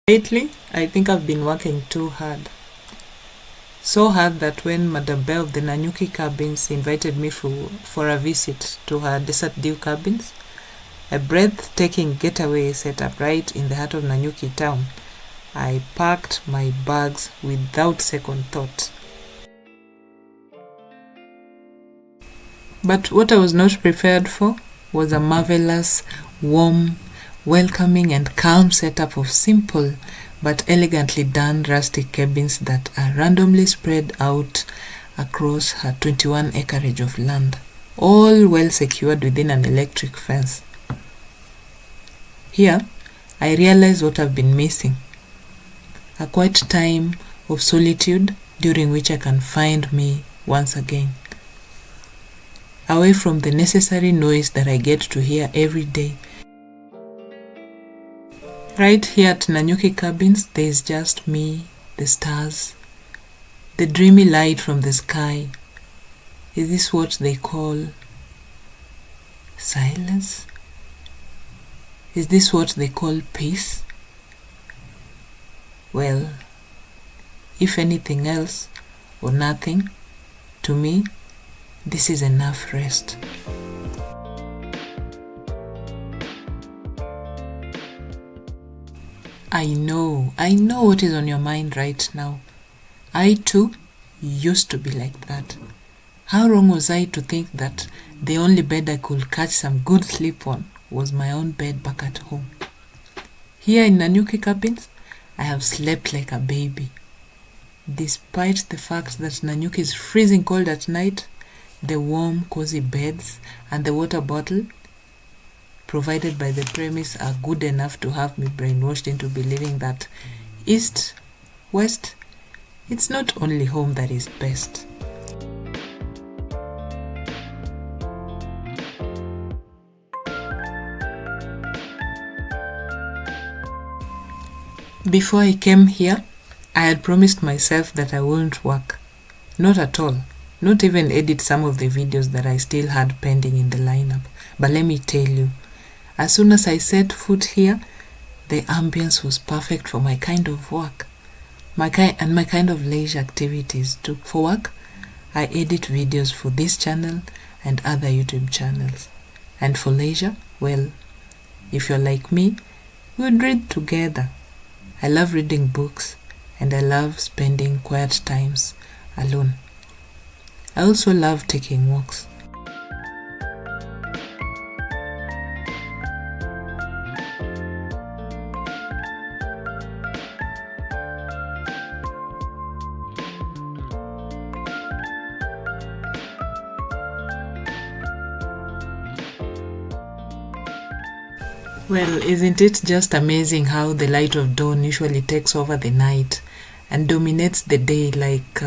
Lately, I think I've been working too hard. So hard that when Madame Bear of the Nanyuki cabins invited me for a visit to her desert dew cabins, a breathtaking getaway set up right in the heart of Nanyuki town, I packed my bags without second thought. But what I was not prepared for was a marvelous, warm, welcoming and calm setup of simple but elegantly done rustic cabins that are randomly spread out across her 21 acreage of land, all well secured within an electric fence. Here, I realized what I've been missing: a quiet time of solitude during which I can find me once again, away from the necessary noise that I get to hear every day. Right here at Nanyuki cabins, there is just me, the stars, the dreamy light from the sky. Is this what they call silence? Is this what they call peace? Well, if anything else or nothing, to me, this is enough rest. I know what is on your mind right now. I too used to be like that. How wrong was I to think that the only bed I could catch some good sleep on was my own bed back at home? Here in Nanyuki cabins, I have slept like a baby. Despite the fact that Nanyuki is freezing cold at night, the warm, cozy beds and the water bottle provided by the premise are good enough to have me brainwashed into believing that east, west, it's not only home that is best. Before I came here, I had promised myself that I wouldn't work. Not at all. Not even edit some of the videos that I still had pending in the lineup. But let me tell you, as soon as I set foot here, the ambience was perfect for my kind of work, my kind of leisure activities too. For work, I edit videos for this channel and other YouTube channels. And for leisure, well, if you're like me, we would read together. I love reading books and I love spending quiet times alone. I also love taking walks. Well, isn't it just amazing how the light of dawn usually takes over the night and dominates the day like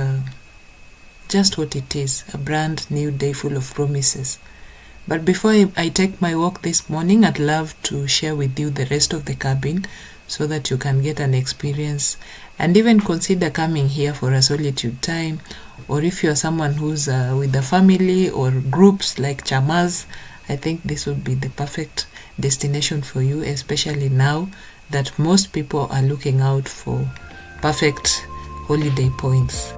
just what it is, a brand new day full of promises. But before I take my walk this morning, I'd love to share with you the rest of the cabin so that you can get an experience and even consider coming here for a solitude time, or if you're someone who's with a family or groups like chamas, I think this would be the perfect destination for you, especially now that most people are looking out for perfect holiday points.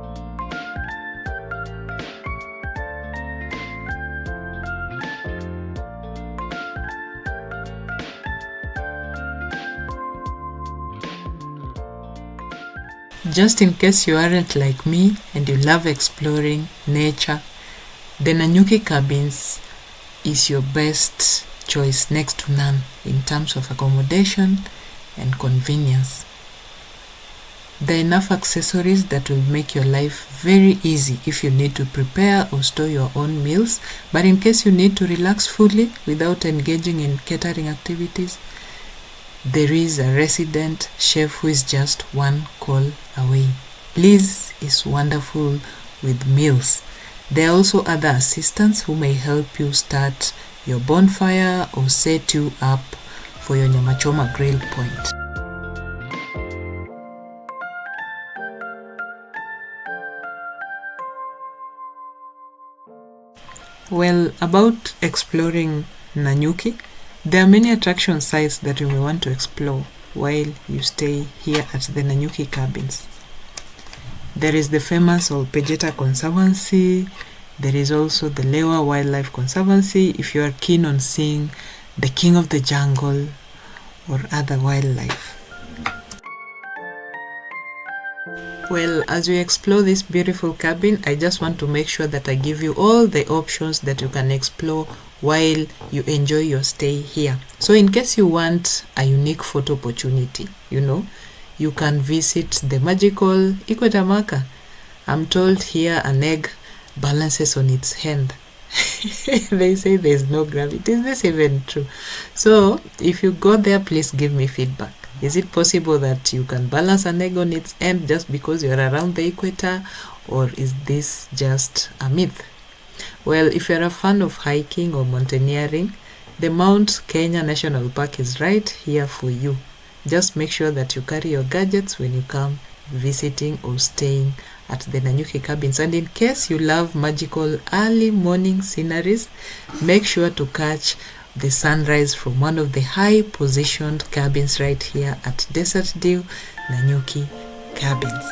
Just in case you aren't like me and you love exploring nature, the Nanyuki cabins is your best choice, next to none, in terms of accommodation and convenience. There are enough accessories that will make your life very easy if you need to prepare or store your own meals, but in case you need to relax fully without engaging in catering activities, there is a resident chef who is just one call away. Liz is wonderful with meals. There are also other assistants who may help you start your bonfire or set you up for your nyamachoma grill point. Well, about exploring Nanyuki, there are many attraction sites that you may want to explore. while you stay here at the Nanyuki cabins. There is the famous Olpejeta Conservancy. There is also the Lewa Wildlife Conservancy if you are keen on seeing the king of the jungle or other wildlife. Well, as we explore this beautiful cabin, I just want to make sure that I give you all the options that you can explore while you enjoy your stay here. So in case you want a unique photo opportunity, you can visit the magical equator marker. I'm told here an egg balances on its hand. They say there's no gravity. Is this even true? So if you go there, please give me feedback. Is it possible that you can balance an egg on its end just because you're around the equator, or is this just a myth? Well, if you're a fan of hiking or mountaineering, the Mount Kenya National Park is right here for you. Just make sure that you carry your gadgets when you come visiting or staying at the Nanyuki cabins. And in case you love magical early morning sceneries, make sure to catch the sunrise from one of the high positioned cabins right here at Desert Dew Nanyuki cabins.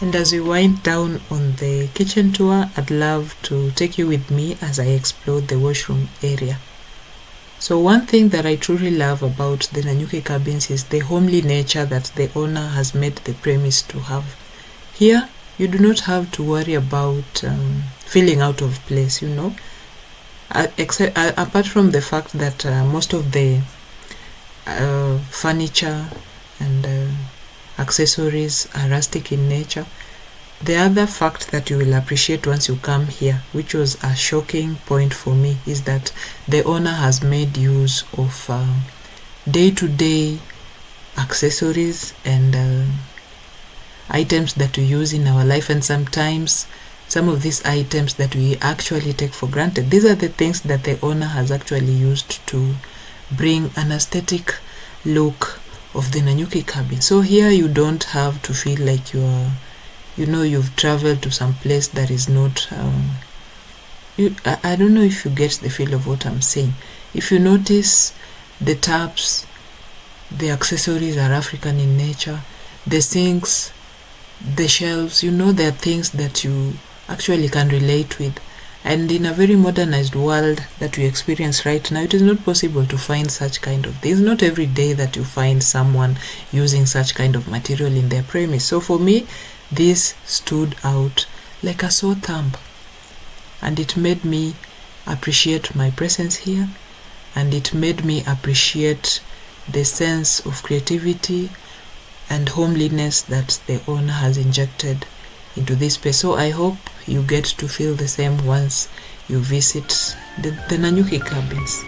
And as we wind down on the kitchen tour, I'd love to take you with me as I explore the washroom area. So one thing that I truly love about the Nanyuki cabins is the homely nature that the owner has made the premise to have. Here, you do not have to worry about feeling out of place, apart from the fact that most of the furniture and accessories are rustic in nature. The other fact that you will appreciate once you come here, which was a shocking point for me, is that the owner has made use of day-to-day accessories and items that we use in our life, and sometimes some of these items that we actually take for granted. These are the things that the owner has actually used to bring an aesthetic look of the Nanyuki cabin. So here you don't have to feel like you've traveled to some place that is not I don't know if you get the feel of what I'm saying. If you notice, the taps, the accessories are African in nature. The sinks, the shelves, there are things that you actually can relate with. And in a very modernized world that we experience right now, it is not possible to find such kind of things. Not every day that you find someone using such kind of material in their premise. So for me, this stood out like a sore thumb. And it made me appreciate my presence here. And it made me appreciate the sense of creativity and homeliness that the owner has injected into this space. So I hope you get to feel the same once you visit the Nanyuki cabins.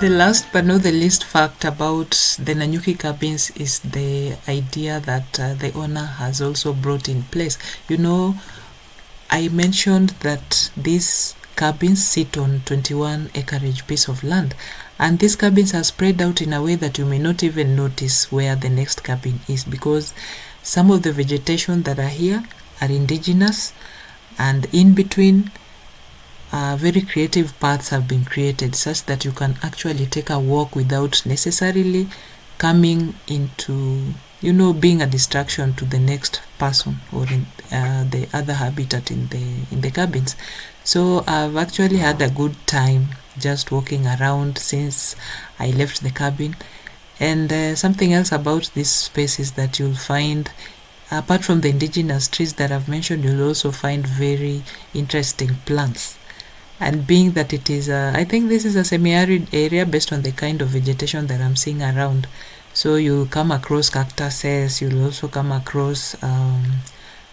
The last but not the least fact about the Nanyuki cabins is the idea that the owner has also brought in place. I mentioned that these cabins sit on 21 acreage piece of land, and these cabins are spread out in a way that you may not even notice where the next cabin is, because some of the vegetation that are here are indigenous, and in between very creative paths have been created such that you can actually take a walk without necessarily coming into, being a distraction to the next person or in the other habitat in the cabins. So I've actually had a good time just walking around since I left the cabin. And something else about this space is that you'll find, apart from the indigenous trees that I've mentioned, you'll also find very interesting plants. And being that it is, I think this is a semi-arid area based on the kind of vegetation that I'm seeing around. So you'll come across cactuses, you'll also come across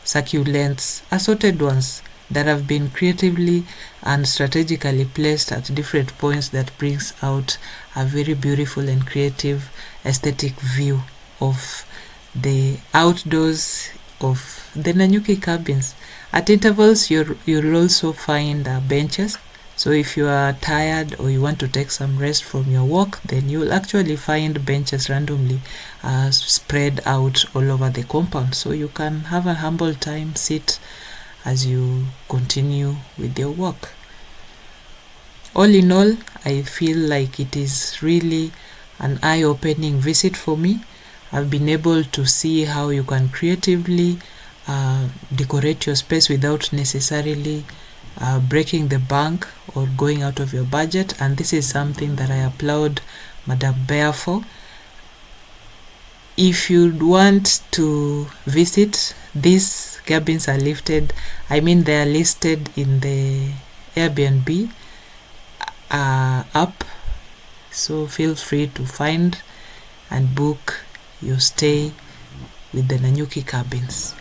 succulents, assorted ones that have been creatively and strategically placed at different points that brings out a very beautiful and creative aesthetic view of the outdoors of the Nanyuki cabins. At intervals, you'll also find benches. So if you are tired or you want to take some rest from your walk, then you'll actually find benches randomly spread out all over the compound. So you can have a humble time, sit as you continue with your walk. All in all, I feel like it is really an eye-opening visit for me. I've been able to see how you can creatively decorate your space without necessarily breaking the bank or going out of your budget, and this is something that I applaud Madame Bear for. If you'd want to visit, these cabins are listed in the Airbnb app, so feel free to find and book your stay with the Nanyuki cabins.